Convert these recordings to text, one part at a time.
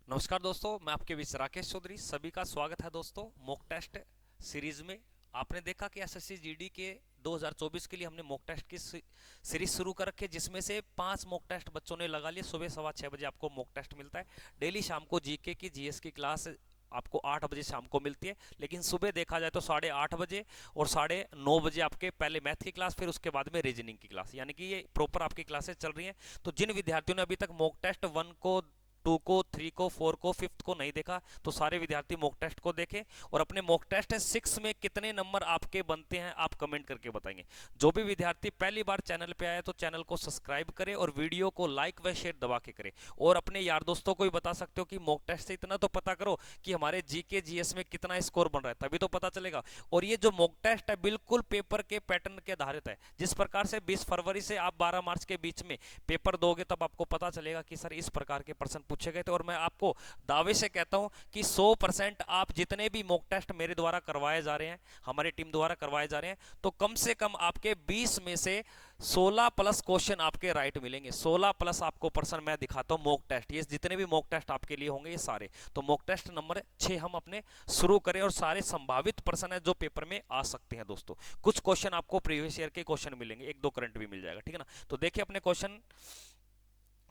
नमस्कार दोस्तों, मैं आपके बीच राकेश चौधरी। सभी का स्वागत है दोस्तों मॉक टेस्ट सीरीज में। आपने देखा कि एसएससी जीडी के 2024 के लिए हमने मॉक टेस्ट की सीरीज शुरू कर रखी है, जिसमें से 5 मॉक टेस्ट बच्चों ने लगा लिए। सुबह 6:15 बजे आपको मॉक टेस्ट मिलता है। डेली शाम को जीके की जीएस की क्लास आपको 8 बजे शाम को मिलती है, लेकिन सुबह देखा जाए तो 8:30 बजे और 9:30 बजे आपके पहले मैथ की क्लास, फिर उसके बाद में रीजनिंग की क्लास, यानी कि ये प्रॉपर आपकी क्लासेस चल रही हैं। तो जिन विद्यार्थियों ने अभी तक मॉक टेस्ट 1 को, 2 को, 3 को, 4 को, 5th को नहीं देखा, तो सारे विद्यार्थी मॉक टेस्ट को देखें। और अपने मॉक टेस्ट 6 में कितने नंबर आपके बनते हैं आप कमेंट करके बताएंगे। जो भी विद्यार्थी पहली बार चैनल पे आया तो चैनल को सब्सक्राइब करें और वीडियो को लाइक व शेयर दबा के करें। और अपने यार दोस्तों को भी बता सकते हो कि मॉक टेस्ट से इतना तो पता करो कि हमारे जीके जीएस में कितना स्कोर बन रहा है, तभी तो पता चलेगा। और ये जो मॉक टेस्ट है बिल्कुल पेपर के पैटर्न के आधारित है। जिस प्रकार से 20 फरवरी से आप 12 मार्च के बीच में पेपर दोगे, तब आपको पता चलेगा कि सर इस प्रकार के प्रश्न पूछे गए थे। और मैं आपको दावे से कहता हूं कि 100% आप जितने भी मॉक टेस्ट मेरे द्वारा करवाए जा रहे हैं, हमारी टीम द्वारा करवाए जा रहे हैं, तो कम से कम आपके 20 में से 16 प्लस क्वेश्चन आपके राइट मिलेंगे। 16 प्लस आपको प्रश्न मैं दिखाता हूं मॉक टेस्ट। ये जितने भी मॉक टेस्ट आपके लिए होंगे ये सारे। तो मॉक टेस्ट नंबर 6 हम अपने शुरू करें, और सारे संभावित प्रश्न है जो पेपर में आ सकते हैं दोस्तों। कुछ क्वेश्चन आपको प्रीवियस ईयर के क्वेश्चन मिलेंगे, 1-2 करंट भी मिल जाएगा, ठीक है ना। तो देखिए अपने क्वेश्चन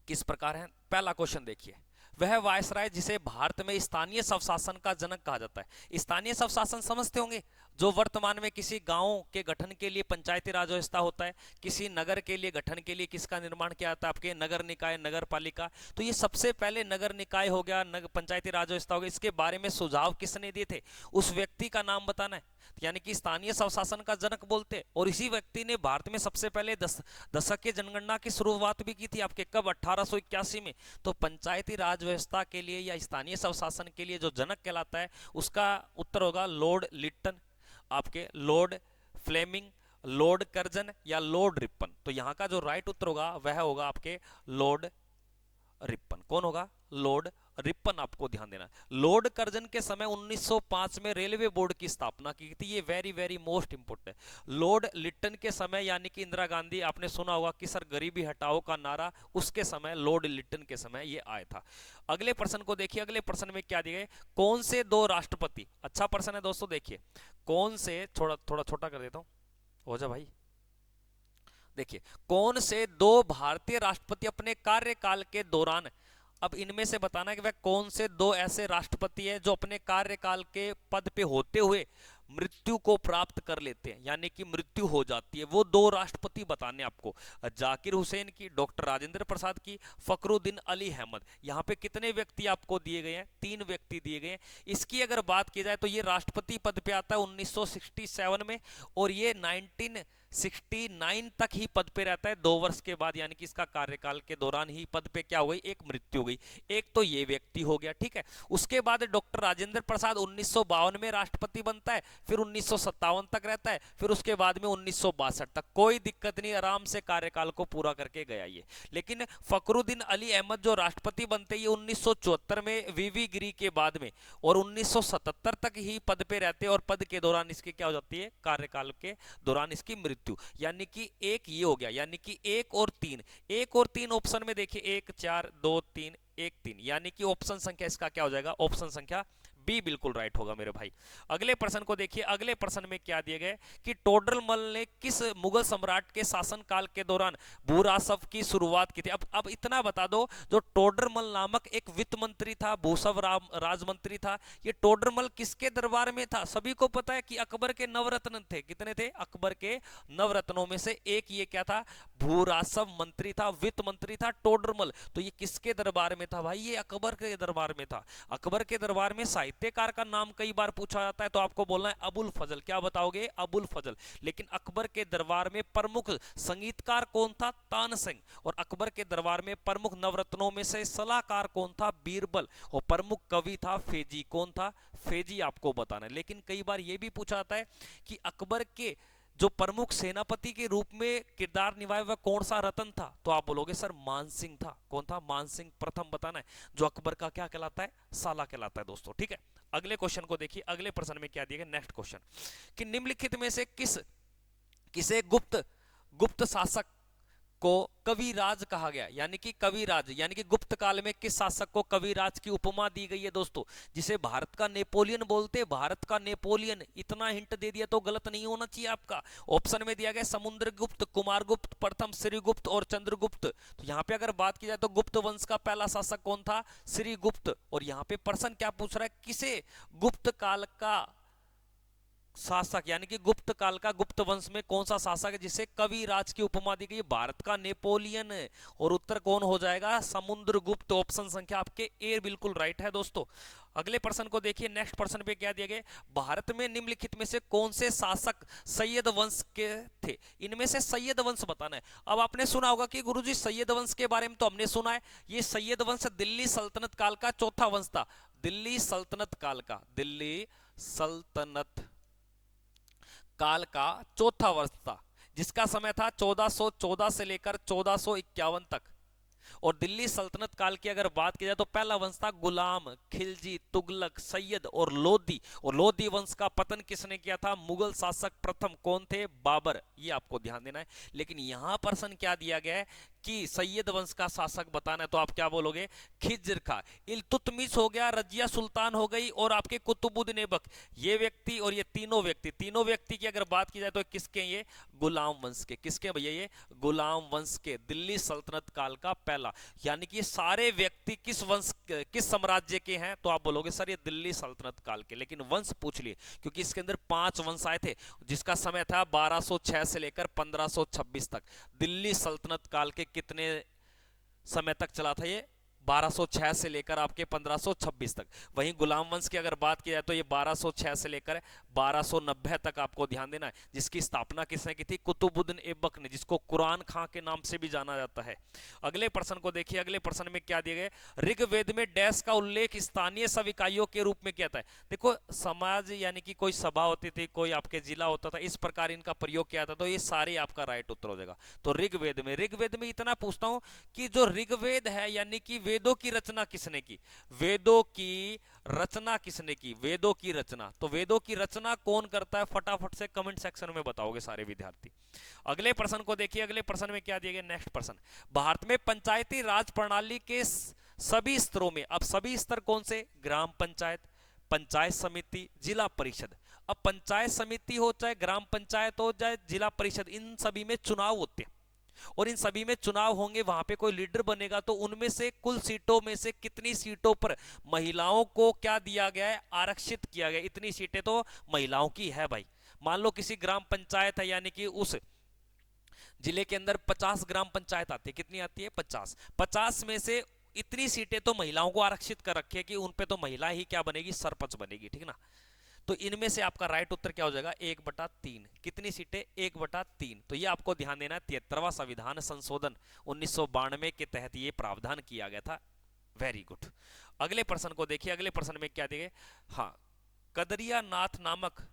किस प्रकार है। पहला क्वेश्चन देखिए, वह वायसराय जिसे भारत में स्थानीय स्वशासन का जनक कहा जाता है। स्थानीय स्वशासन समझते होंगे, जो वर्तमान में किसी गांव के गठन के लिए पंचायती राज व्यवस्था होता है, किसी नगर के लिए गठन के लिए किसका निर्माण किया जाता है, आपके नगर निकाय, नगर पालिका। तो ये सबसे पहले नगर निकाय हो गया, पंचायती राज व्यवस्था हो गया। इसके बारे में सुझाव किसने दिए थे, उस व्यक्ति का नाम बताना है, यानी कि स्थानीय स्वशासन का जनक बोलते हैं। और इसी व्यक्ति ने भारत में सबसे पहले दशक की जनगणना की शुरुआत भी की थी, आपके कब, 1881 में। तो पंचायती राज व्यवस्था के लिए या स्थानीय स्वशासन के लिए जो जनक कहलाता है, उसका उत्तर होगा लॉर्ड लिट्टन, आपके लॉर्ड फ्लेमिंग, लॉर्ड कर्जन या लॉर्ड रिपन। तो यहां का जो राइट उत्तर होगा वह होगा आपके लॉर्ड रिपन। कौन होगा, लॉर्ड रिपन। आपको ध्यान देना, लॉर्ड कर्जन के समय 1905 में रेलवे बोर्ड की स्थापना की थी। ये वेरी वेरी मोस्ट इंपोर्टेंट है। लॉर्ड लिट्टन के समय, यानी कि इंदिरा गांधी, आपने सुना होगा कि सर गरीबी हटाओ का नारा, उसके समय लॉर्ड लिट्टन के समय ये आया था। अगले प्रश्न को देखिए, अगले प्रश्न में क्या दिया है, कौन से 2 राष्ट्रपति, अच्छा प्रश्न है दोस्तों, देखिए कौन से, थोड़ा थोड़ा छोटा कर देता हूं, हो जा भाई। देखिए कौन से 2 भारतीय राष्ट्रपति अपने कार्यकाल के दौरान, अब इनमें से बताना है कि वह कौन से 2 ऐसे राष्ट्रपति हैं जो अपने कार्यकाल के पद पे होते हुए मृत्यु को प्राप्त कर लेते हैं, यानी कि मृत्यु हो जाती है। वो 2 राष्ट्रपति बताने आपको, जाकिर हुसैन की, डॉक्टर राजेंद्र प्रसाद की, फखरुद्दीन अली अहमद। यहाँ पे कितने व्यक्ति आपको दिए गए हैं, 3 व्यक्ति दिए गए हैं। इसकी अगर बात की जाए तो ये राष्ट्रपति पद पे आता है 1967 में, और ये 1969 तक ही पद पे रहता है। 2 वर्ष के बाद, यानी कि इसका कार्यकाल के दौरान ही पद पे क्या हो गई, एक मृत्यु हो गई। एक तो ये व्यक्ति हो गया, ठीक है। उसके बाद डॉक्टर राजेंद्र प्रसाद 1952 में राष्ट्रपति बनता है, फिर 1957 तक रहता है, फिर उसके बाद में 1962 तक। कोई दिक्कत नहीं, आराम से कार्यकाल को पूरा करके गया ये। लेकिन फखरुद्दीन अली अहमद जो राष्ट्रपति बनते हैं 1974 में वीवी गिरी के बाद में, और 1977 तक ही पद पे रहते हैं, और पद के दौरान इसकी क्या हो जाती है, कार्यकाल के दौरान इसकी मृत्यु। यानी कि एक ये हो गया, यानी कि 1 और 3, 1 और 3 ऑप्शन में देखिए, 1 4 2 3 1 3, यानी कि ऑप्शन संख्या इसका क्या हो जाएगा, ऑप्शन संख्या बी बिल्कुल राइट होगा मेरे भाई। अगले प्रश्न को देखिए, अगले प्रश्न में क्या दिए गए कि टोडरमल ने किस मुगल सम्राट के शासनकाल के दौरान भूरासव की शुरुआत की थी। अब इतना बता दो, जो टोडरमल नामक एक वित्त मंत्री था, भूसव राजमंत्री था, ये टोडरमल किसके दरबार में था। सभी को पता है कि अकबर के नवरत्न थे। कितने थे, अकबर के नवरत्नों में से एक ये क्या था, भूरासव मंत्री था, वित्त मंत्री था टोडरमल। तो ये किसके दरबार में था भाई, ये अकबर के दरबार में था। अकबर के दरबार में साहित्यकार का नाम कई बार पूछा जाता है, तो आपको बोलना है अबुल फजल। क्या बताओगे, अबुल फजल। लेकिन अकबर के दरबार में प्रमुख संगीतकार कौन था, तानसेन। और अकबर के दरबार में प्रमुख नवरत्नों में से सलाहकार कौन था, बीरबल। और प्रमुख कवि था फेजी। कौन था, फेजी, आपको बताना है। लेकिन कई बार यह भी पूछा जाता है कि अकबर के जो प्रमुख सेनापति के रूप में किरदार निभाया वह कौन सा रतन था, तो आप बोलोगे सर मानसिंह था। कौन था, मानसिंह प्रथम बताना है, जो अकबर का क्या कहलाता है, साला कहलाता है दोस्तों, ठीक है। अगले क्वेश्चन को देखिए, अगले प्रश्न में क्या दिया गया, नेक्स्ट क्वेश्चन, कि निम्नलिखित में से किसे गुप्त गुप्त शासक को कविराज कहा गया, यानी कि कविराज यानी कि गुप्त काल में किस शासक को कविराज की उपमा दी गई है दोस्तों, जिसे भारत का नेपोलियन बोलते। भारत का नेपोलियन, इतना हिंट दे दिया तो गलत नहीं होना चाहिए आपका। ऑप्शन में दिया गया समुद्रगुप्त, कुमारगुप्त, प्रथम श्रीगुप्त और चंद्रगुप्त। तो यहाँ पे अगर बात की जाए तो गुप्त वंश का पहला शासक कौन था, श्रीगुप्त। और यहाँ पे प्रश्न क्या पूछ रहा है, किसे गुप्त काल का शासक यानी कि गुप्त काल का गुप्त वंश में कौन सा शासक है जिसे कविराज की उपमा दी गई, भारत का नेपोलियन। और उत्तर कौन हो जाएगा, समुद्रगुप्त। ऑप्शन संख्या आपके ए बिल्कुल राइट है दोस्तों। अगले प्रश्न को देखिए, नेक्स्ट प्रश्न पे क्या दिया गया, भारत में निम्नलिखित में से कौन से शासक सैयद वंश के थे, इनमें से सैयद वंश बताना है। अब आपने सुना होगा कि गुरुजी सैयद वंश के बारे में तो हमने सुना है, ये सैयद वंश दिल्ली सल्तनत काल का चौथा वंश था। दिल्ली सल्तनत काल का, दिल्ली सल्तनत काल का चौथा वर्ष था, जिसका समय था 1414 से लेकर 1451 तक। और दिल्ली सल्तनत काल की अगर बात की जाए तो पहला वंश था गुलाम, खिलजी, तुगलक, सैयद और लोधी। और लोधी वंश का पतन किसने किया था, मुगल शासक प्रथम कौन थे, बाबर। ये आपको ध्यान देना है। लेकिन यहां प्रश्न क्या दिया गया है कि सैयद वंश का शासक बताना है, तो आप क्या बोलोगे, खिज्र खा, इल्तुतमिश हो गया, रजिया सुल्तान हो गई और आपके कुतुबुद्दीन ऐबक। ये व्यक्ति और ये तीनों व्यक्ति की अगर बात की जाए तो किसके, ये गुलाम वंश के। किसके भैया, ये गुलाम वंश के, दिल्ली सल्तनत काल का पहला। यानी कि सारे व्यक्ति किस वंश, किस साम्राज्य के हैं, तो आप बोलोगे सर ये दिल्ली सल्तनत काल के। लेकिन वंश पूछ लिए, क्योंकि इसके अंदर 5 वंश आए थे, जिसका समय था 1206 से लेकर 1526 तक। दिल्ली सल्तनत काल के कितने समय तक चला था, ये 1206 से लेकर आपके 1526 तक। वहीं गुलाम वंश की अगर बात की जाए तो ये 1206 से लेकर 1290 तक आपको ध्यान देना है, जिसकी स्थापना किसने की थी, कुतुबुद्दीन ऐबक ने, जिसको कुरान खां के नाम से भी जाना जाता है। अगले प्रश्न को देखिए, अगले प्रश्न में क्या दिया गया, ऋग्वेद में डैश का उल्लेख स्थानीय सब इकाइयों के रूप में किया था। देखो समाज यानी कि कोई सभा होती थी, कोई आपके जिला होता था, इस प्रकार इनका प्रयोग किया था। तो ये सारे आपका राइट उत्तर हो जाएगा। तो ऋग्वेद में इतना पूछता हूं कि जो ऋग्वेद है यानी कि वेदों की रचना किसने की, वेदों की रचना किसने की, वेदों की रचना। तो वेदों की रचना कौन करता है, फटाफट से कमेंट सेक्शन में बताओगे सारे विद्यार्थी। अगले प्रश्न को देखिए, अगले प्रश्न में क्या दिया गया, नेक्स्ट प्रश्न, भारत में पंचायती राज प्रणाली के सभी स्तरों में, अब सभी स्तर कौन से, ग्राम पंचायत, पंचायत समिति, जिला परिषद। अब पंचायत समिति हो चाहे ग्राम पंचायत हो चाहे जिला परिषद, इन सभी में चुनाव होते हैं। और इन सभी में चुनाव होंगे, वहां पे कोई लीडर बनेगा, तो उनमें से कुल सीटों में से कितनी सीटों पर महिलाओं को क्या दिया गया है, आरक्षित किया गया। इतनी सीटें तो महिलाओं की है भाई। मान लो किसी ग्राम पंचायत है, यानी कि उस जिले के अंदर 50 ग्राम पंचायत आती है, कितनी आती है, 50। 50 में से इतनी सीटें तो महिलाओं को आरक्षित कर रखी है कि उन पे तो महिला ही क्या बनेगी, सरपंच बनेगी, ठीक ना। तो इनमें से आपका राइट उत्तर क्या हो जाएगा, 1/3। कितनी सीटें, 1/3। तो ये आपको ध्यान देना है, 73वां संविधान संशोधन 1992 के तहत ये प्रावधान किया गया था। Very good. अगले प्रश्न को देखिए, अगले प्रश्न में क्या दिए, हाँ, कदरिया नाथ नामक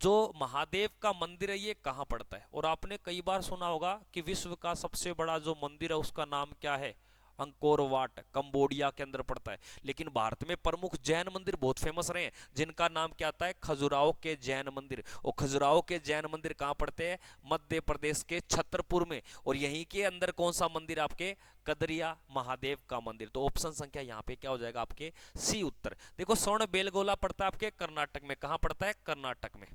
जो महादेव का मंदिर है ये कहां पड़ता है। और आपने कई बार सुना होगा कि विश्व का सबसे बड़ा जो मंदिर है उसका नाम क्या है, अंकोर वाट, कंबोडिया के अंदर पड़ता है। लेकिन भारत में प्रमुख जैन मंदिर बहुत फेमस रहे हैं, जिनका नाम क्या आता है, खजुराहो के जैन मंदिर। और खजुराहो के जैन मंदिर कहां पड़ते हैं, मध्य प्रदेश के छतरपुर में। और यहीं के अंदर कौन सा मंदिर, आपके कदरिया महादेव का मंदिर। तो ऑप्शन संख्या यहाँ पे क्या हो जाएगा, आपके सी उत्तर। देखो स्वर्ण बेलगोला पड़ता है आपके कर्नाटक में, कहां पड़ता है, कर्नाटक में।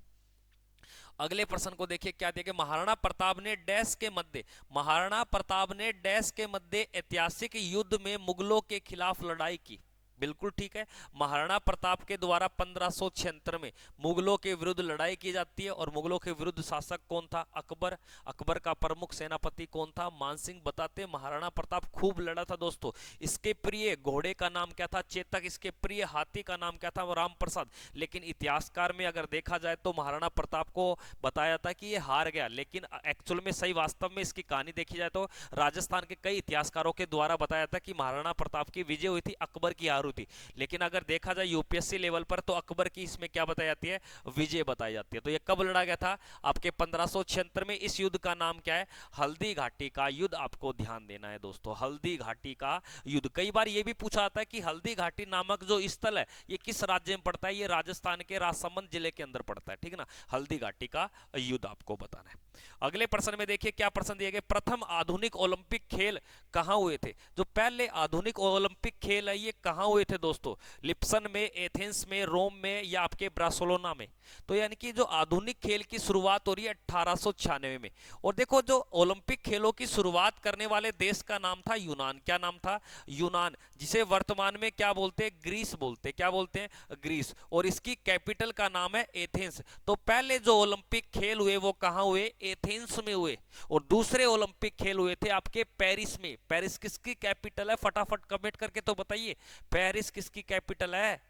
अगले प्रश्न को देखिए, क्या देखिए, महाराणा प्रताप ने डैश के मध्य, महाराणा प्रताप ने डैश के मध्य ऐतिहासिक युद्ध में मुगलों के खिलाफ लड़ाई की। बिल्कुल ठीक है, महाराणा प्रताप के द्वारा 1576 में मुगलों के विरुद्ध लड़ाई की जाती है। और मुगलों के विरुद्ध शासक कौन था, अकबर। अकबर का प्रमुख सेनापति कौन था, मानसिंह। बताते महाराणा प्रताप खूब लड़ा था दोस्तों। इसके प्रिय घोड़े का नाम क्या था, चेतक। इसके प्रिय हाथी का नाम क्या था, राम प्रसाद। लेकिन इतिहासकार में अगर देखा जाए तो महाराणा प्रताप को बताया जाता है कि ये हार गया, लेकिन एक्चुअल में सही वास्तव में इसकी कहानी देखी जाए तो राजस्थान के कई इतिहासकारों के द्वारा बताया था कि महाराणा प्रताप की विजय हुई थी, अकबर की हार हुई नेहरू थी। लेकिन अगर देखा जाए यूपीएससी लेवल पर तो अकबर की इसमें क्या बताई जाती है, विजय बताई जाती है। तो ये कब लड़ा गया था, आपके 1576 में। इस युद्ध का नाम क्या है, हल्दी घाटी का युद्ध। आपको ध्यान देना है दोस्तों, हल्दी घाटी का युद्ध। कई बार ये भी पूछा जाता है कि हल्दी घाटी नामक जो स्थल है ये किस राज्य में पड़ता है, ये राजस्थान के राजसमंद जिले के अंदर पड़ता है, ठीक है ना। हल्दी घाटी का युद्ध आपको बताना है। अगले प्रश्न में देखिए क्या प्रश्न दिए गए, प्रथम आधुनिक ओलंपिक खेल कहां हुए थे। जो पहले आधुनिक ओलंपिक खेल है ये कहां हुए थे दोस्तों, लिप्सन में, एथेंस में, रोम में या आपके बार्सिलोना में। तो यानी कि जो आधुनिक खेल की शुरुआत हो रही है 1896 में। और देखो जो ओलंपिक खेलों की शुरुआत करने वाले देश का नाम था यूनान। क्या नाम था, यूनान, जिसे वर्तमान में क्या बोलते हैं, ग्रीस बोलते हैं। क्या बोलते हैं, ग्रीस। और इसकी कैपिटल का नाम है एथेंस। तो पहले जो ओलंपिक खेल हुए वो कहां हुए, एथेंस में हुए। और दूसरे ओलंपिक खेल हुए थे आपके पेरिस में। पेरिस किसकी कैपिटल है, फटाफट कमेंट करके तो बताइए, पेरिस किसकी कैपिटल है,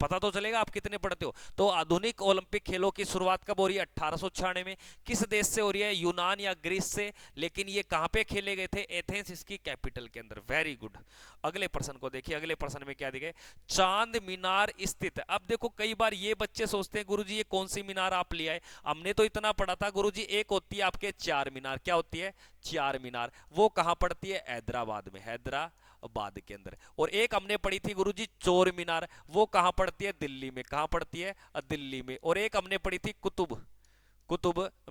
पता तो चलेगा आप कितने पढ़ते हो। तो आधुनिक ओलंपिक खेलों की शुरुआत कब हो रही है, 1896 में। किस देश से हो रही है, यूनान या ग्रीस से। लेकिन ये कहां पे खेले गए थे, एथेंस इसकी कैपिटल के अंदर। Very good. अगले प्रश्न को देखिए, अगले प्रश्न में क्या दिखे, चांद मीनार स्थित है। अब देखो कई बार ये बच्चे सोचते हैं गुरुजी ये कौन सी मीनार आप ले आए, हमने तो इतना पढ़ा था गुरुजी, एक होती है आपके चार मीनार। क्या होती है, चार मीनार। वो कहां पड़ती है, हैदराबाद में, हैदराबाद के अंदर। और एक हमने पढ़ी थी गुरुजी चोर मीनार, वो कहां पड़ती है, दिल्ली में। कहां पड़ती है, दिल्ली में। और एक हमने पढ़ी थी कुतुब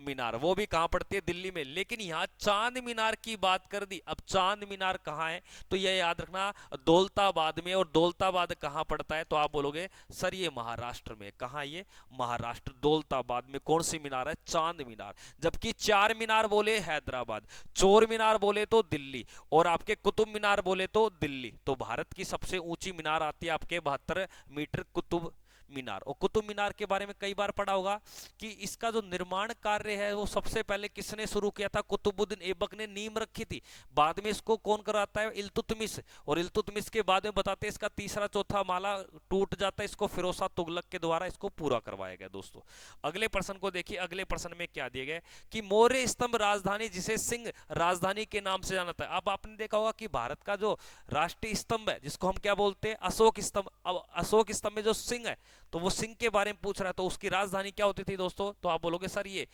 मीनार, वो भी कहां पड़ती है, दिल्ली में। लेकिन यहां चांद मीनार की बात कर दी। अब चांद मीनार कहां है, तो यह याद रखना दौलताबाद में। और दौलताबाद कहां पड़ता है, तो आप बोलोगे सर ये महाराष्ट्र में। कहां, ये महाराष्ट्र, दौलताबाद में। कौन सी मीनार है, चांद मीनार। जबकि चार मीनार बोले हैदराबाद, चोर मीनार बोले तो दिल्ली, और आपके कुतुब मीनार बोले तो दिल्ली। तो भारत की सबसे ऊंची मीनार आती है आपके 72 मीटर, कुतुब मीनार। और कुतुब मीनार के बारे में कई बार पढ़ा होगा कि इसका जो निर्माण कार्य है वो सबसे पहले किसने शुरू किया था, कुतुबुद्दीन ऐबक ने नींव रखी थी। बाद में इसको कौन कराता है, इल्तुतमिश। और इल्तुतमिश के बाद में बताते हैं इसका तीसरा चौथा माला टूट जाता है, इसको फिरोज शाह तुगलक के द्वारा इसको पूरा करवाया गया दोस्तों। अगले प्रश्न को देखिए, अगले प्रश्न में क्या दिया गया कि मौर्य स्तंभ राजधानी जिसे सिंह राजधानी के नाम से जाना था। अब आपने देखा होगा कि भारत का जो राष्ट्रीय स्तंभ है जिसको हम क्या बोलते हैं, अशोक स्तंभ। अब अशोक स्तंभ में जो सिंह है तो वो सिंह के बारे में पूछ रहा है, तो उसकी राजधानी क्या होती थी दोस्तों, तो आप बोलोगे सर ये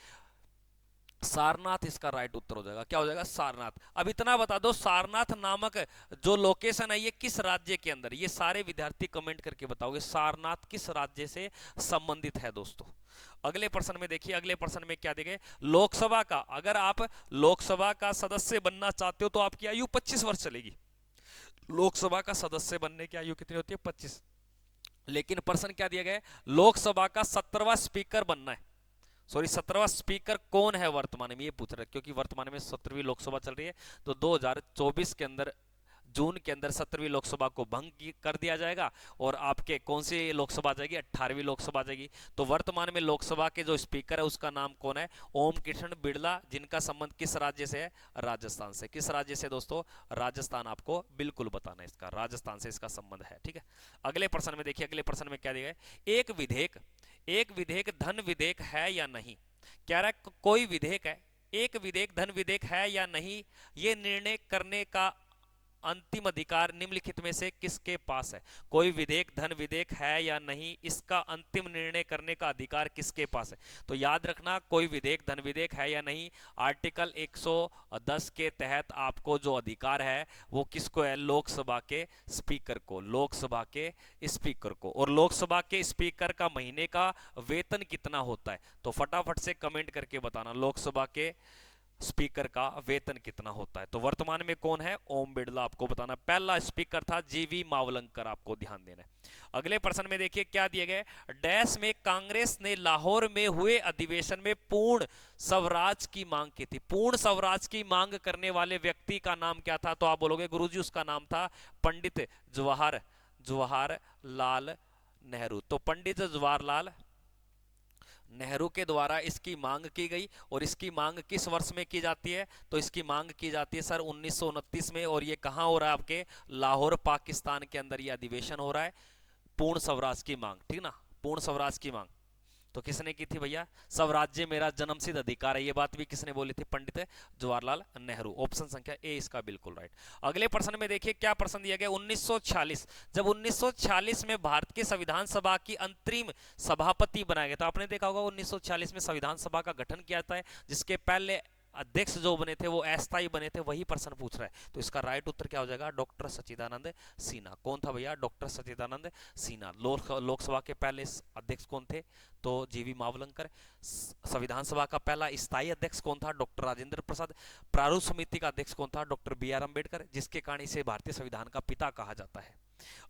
सारनाथ इसका राइट उत्तर हो जाएगा। क्या हो जाएगा, सारनाथ। अब इतना बता दो सारनाथ नामक जो लोकेशन है ये किस राज्य के अंदर, ये सारे विद्यार्थी कमेंट करके बताओगे सारनाथ किस राज्य से संबंधित है दोस्तों। अगले प्रश्न में देखिए, अगले प्रश्न में क्या देंगे, लोकसभा का, अगर आप लोकसभा का सदस्य बनना चाहते हो तो आपकी आयु 25 वर्ष चलेगी। लोकसभा का सदस्य बनने की आयु कितनी होती है, 25। लेकिन प्रश्न क्या दिया गया, लोकसभा का 17वां स्पीकर बनना है। सॉरी 17वां स्पीकर कौन है वर्तमान में, ये पूछ रहे हैं, क्योंकि वर्तमान में 17वीं लोकसभा चल रही है। तो 2024 के अंदर, जून के अंदर 17वीं लोकसभा को भंग कर दिया जाएगा। और आपके कौन सी लोकसभा आ जाएगी, 18वीं लोकसभा आ जाएगी। तो वर्तमान में लोकसभा के जो स्पीकर है उसका नाम कौन है, ओम कृष्ण बिड़ला, जिनका संबंध किस राज्य से है, राजस्थान से। किस राज्य से दोस्तों, राजस्थान। आपको बिल्कुल बताना है इसका, राजस्थान से इसका संबंध है, ठीक है। अगले प्रश्न में देखिए, अगले प्रश्न में क्या दिया है, एक विधेयक धन विधेयक है या नहीं। कह रहा है कोई विधेयक है, एक विधेयक धन विधेयक है या नहीं, ये निर्णय करने का अंतिम अधिकार निम्नलिखित में से किसके पास है। कोई विधेयक धन विधेयक है या नहीं, इसका अंतिम निर्णय करने का अधिकार किसके पास है। तो याद रखना कोई विधेयक धन विधेयक है या नहीं, आर्टिकल 110 के तहत आपको जो अधिकार है वो किसको है, लोकसभा के स्पीकर को, लोकसभा के स्पीकर को। और लोकसभा के स्पीकर का महीने का वेतन कितना होता है, तो फटाफट से कमेंट करके बताना लोकसभा के स्पीकर का वेतन कितना होता है। तो वर्तमान में कौन है, ओम बिड़ला। आपको बताना पहला स्पीकर था जीवी मावलंकर, आपको ध्यान देना है। अगले प्रश्न में देखिए क्या दिए गए, डैश में कांग्रेस ने लाहौर में हुए अधिवेशन में पूर्ण स्वराज की मांग की थी। पूर्ण स्वराज की मांग करने वाले व्यक्ति का नाम क्या था, तो आप बोलोगे गुरुजी उसका नाम था पंडित जवाहरलाल नेहरू। तो पंडित जवाहरलाल नेहरू के द्वारा इसकी मांग की गई। और इसकी मांग किस वर्ष में की जाती है, तो इसकी मांग की जाती है सर 1929 में। और ये कहां हो रहा है, आपके लाहौर पाकिस्तान के अंदर ये अधिवेशन हो रहा है, पूर्ण स्वराज की मांग, ठीक ना, पूर्ण स्वराज की मांग। तो किसने की थी भैया? स्वराज्य मेरा जन्मसिद्ध अधिकार है, ये बात भी किसने बोली थी? पंडित जवाहरलाल नेहरू। ऑप्शन संख्या ए इसका बिल्कुल राइट। अगले प्रश्न में देखिए क्या प्रश्न दिया गया, 1946 जब 1946 में भारत के संविधान सभा की अंतरिम सभापति बनाया गया। तो आपने देखा होगा 1946 में संविधान सभा का गठन किया था, जिसके पहले अध्यक्ष जो बने थे वो अस्थायी बने थे, वही प्रश्न पूछ रहा है। तो इसका राइट उत्तर क्या हो जाएगा? डॉक्टर सच्चिदानंद सिन्हा। कौन था भैया? डॉक्टर सच्चिदानंद सिन्हा। लोकसभा के पहले अध्यक्ष कौन थे? तो जीवी मावलंकर। संविधान सभा का पहला स्थायी अध्यक्ष कौन था? डॉक्टर राजेंद्र प्रसाद। प्रारूप समिति का अध्यक्ष कौन था? डॉक्टर बी आर अम्बेडकर, जिसके कारण इसे भारतीय संविधान का पिता कहा जाता है।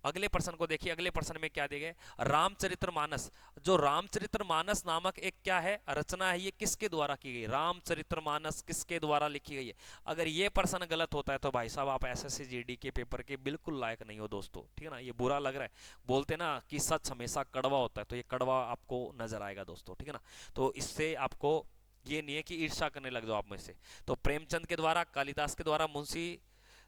अगले प्रश्न को देखिए, अगले प्रश्न में क्या दिया गया? रामचरितमानस। जो रामचरितमानस नामक एक क्या है? रचना है, ये किसके द्वारा की गई? रामचरितमानस किसके द्वारा लिखी गई है? अगर ये प्रश्न गलत होता है तो भाई साहब आप एसएससी जीडी के पेपर के बिल्कुल लायक नहीं हो दोस्तों, ठीक है ना। ये बुरा लग रहा है, बोलते ना कि सच हमेशा कड़वा होता है, तो ये कड़वा आपको नजर आएगा दोस्तों, ठीक है ना। तो इससे आपको ये नहीं है कि ईर्ष्या करने लग जाओ आप में से। तो प्रेमचंद के द्वारा, कालिदास के द्वारा, मुंशी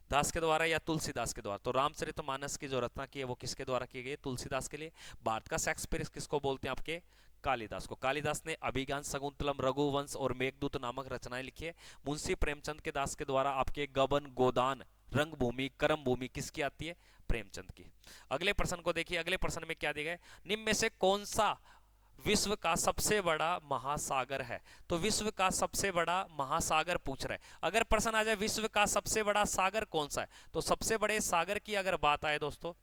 दास के द्वारा या तुलसीदास के द्वारा? तो रामचरितमानस की जो रचना की है वो किसके द्वारा की गई? तुलसीदास के लिए। भारत का शेक्सपियर किसको बोलते हैं? आपके कालिदास को। कालिदास ने अभिज्ञान, शकुंतलम, रघुवंश और मेघदूत नामक रचनाएं लिखी है। मुंशी प्रेमचंद के दास के द्वारा आपके गबन, गोदान, रंगभूमि, कर्मभूमि किसकी आती है? प्रेमचंद की। अगले प्रश्न को देखिए, अगले प्रश्न में क्या दिया गया? निम्न में से कौन सा विश्व का सबसे बड़ा महासागर है? तो विश्व का सबसे बड़ा महासागर पूछ रहा है। अगर प्रश्न आ जाए विश्व का सबसे बड़ा सागर कौन सा है, तो सबसे बड़े सागर की अगर बात आए दोस्तों,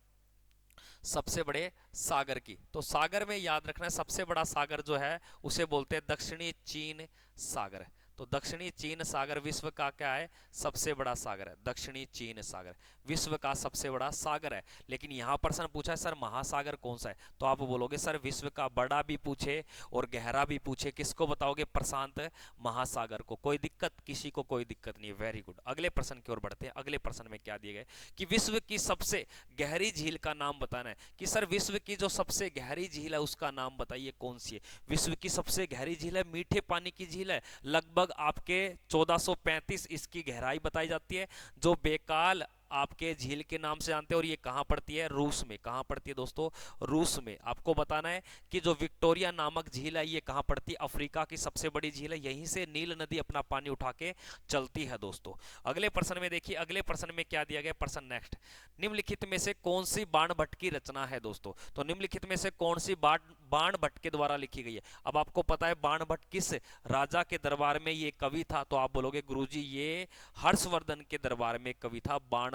सबसे बड़े सागर की, तो सागर में याद रखना है सबसे बड़ा सागर जो है उसे बोलते हैं दक्षिणी चीन सागर। तो दक्षिणी चीन सागर विश्व का क्या है? सबसे बड़ा सागर है, दक्षिणी चीन सागर विश्व का सबसे बड़ा सागर है। लेकिन यहां प्रश्न पूछा है सर महासागर कौन सा है, तो आप बोलोगे सर विश्व का बड़ा भी पूछे और गहरा भी पूछे, किसको बताओगे? प्रशांत महासागर को। कोई दिक्कत? किसी को कोई दिक्कत नहीं है, वेरी गुड। अगले प्रश्न की ओर बढ़ते हैं। अगले प्रश्न में क्या दिए गए कि विश्व की सबसे गहरी झील का नाम बताना है। कि सर विश्व की जो सबसे गहरी झील है उसका नाम बताइए कौन सी है? विश्व की सबसे गहरी झील है, मीठे पानी की झील है, लगभग आपके 1435 इसकी गहराई बताई जाती है, जो बेकाल आपके झील के नाम से जानते हैं। और ये कहां पड़ती है? रूस में। कहां पड़ती है दोस्तों? रूस में। आपको बताना है कि जो विक्टोरिया नामक झील है ये कहां पड़ती है? अफ्रीका की सबसे बड़ी झील है, यहीं से नील नदी अपना पानी उठा के चलती है दोस्तों। अगले प्रश्न में देखिए, अगले प्रश्न में क्या दिया गया? प्रश्न नेक्स्ट, निम्नलिखित में से कौन सी बाणभट्ट की रचना है दोस्तों? तो निम्नलिखित में से कौन सी बाणभट्ट के द्वारा लिखी गई है? अब आपको पता है बाणभट्ट किस राजा के दरबार में ये कवि था, तो आप बोलोगे गुरुजी ये हर्षवर्धन के दरबार में कवि था बाणभट्ट।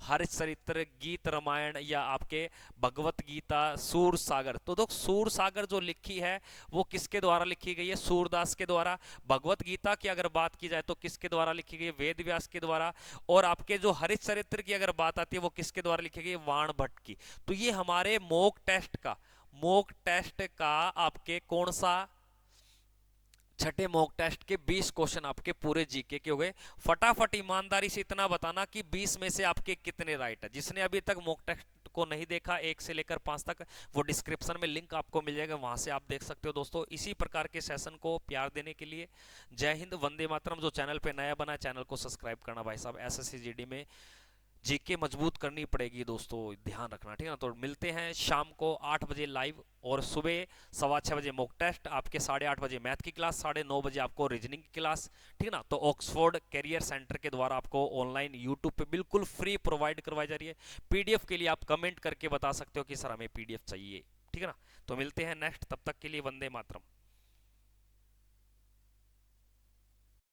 हरिश्चरित्र, गीत रामायण या आपके भगवत गीता, सूर सागर। तो दोस्तों सूर सागर जो लिखी है वो किसके द्वारा लिखी गई है? सूरदास के द्वारा। भगवत गीता की अगर बात की जाए तो किसके द्वारा लिखी गई है? वेद व्यास के द्वारा। और आपके जो हरिश्चरित्र की अगर बात आती है वो किसके द्वारा लिखी गई है? बाणभट्ट की। तो ये हमारे मॉक टेस्ट का आपके कौन सा छठे मॉक टेस्ट के 20 क्वेश्चन आपके पूरे जीके के हो गए। फटाफट ईमानदारी से इतना बताना कि 20 में से आपके कितने राइट है। जिसने अभी तक मॉक टेस्ट को नहीं देखा 1 से लेकर 5 तक, वो डिस्क्रिप्शन में लिंक आपको मिल जाएगा, वहां से आप देख सकते हो दोस्तों। इसी प्रकार के सेशन को प्यार देने के लिए जय हिंद, वंदे मातरम। जो चैनल पे नया बना चैनल को सब्सक्राइब करना भाई साहब। एसएससी जीडी में जीके मजबूत करनी पड़ेगी दोस्तों, ध्यान रखना, ठीक है ना। तो मिलते हैं शाम को 8 बजे लाइव और सुबह 6:15 बजे मॉक टेस्ट, आपके 8:30 बजे मैथ की क्लास, 9:30 बजे आपको रीजनिंग की क्लास, ठीक है ना। तो ऑक्सफोर्ड कैरियर सेंटर के द्वारा आपको ऑनलाइन यूट्यूब पे बिल्कुल फ्री प्रोवाइड करवाई जा रही है। पीडीएफ के लिए आप कमेंट करके बता सकते हो कि सर हमें पीडीएफ चाहिए, ठीक है ना। तो मिलते हैं नेक्स्ट, तब तक के लिए वंदे मातरम।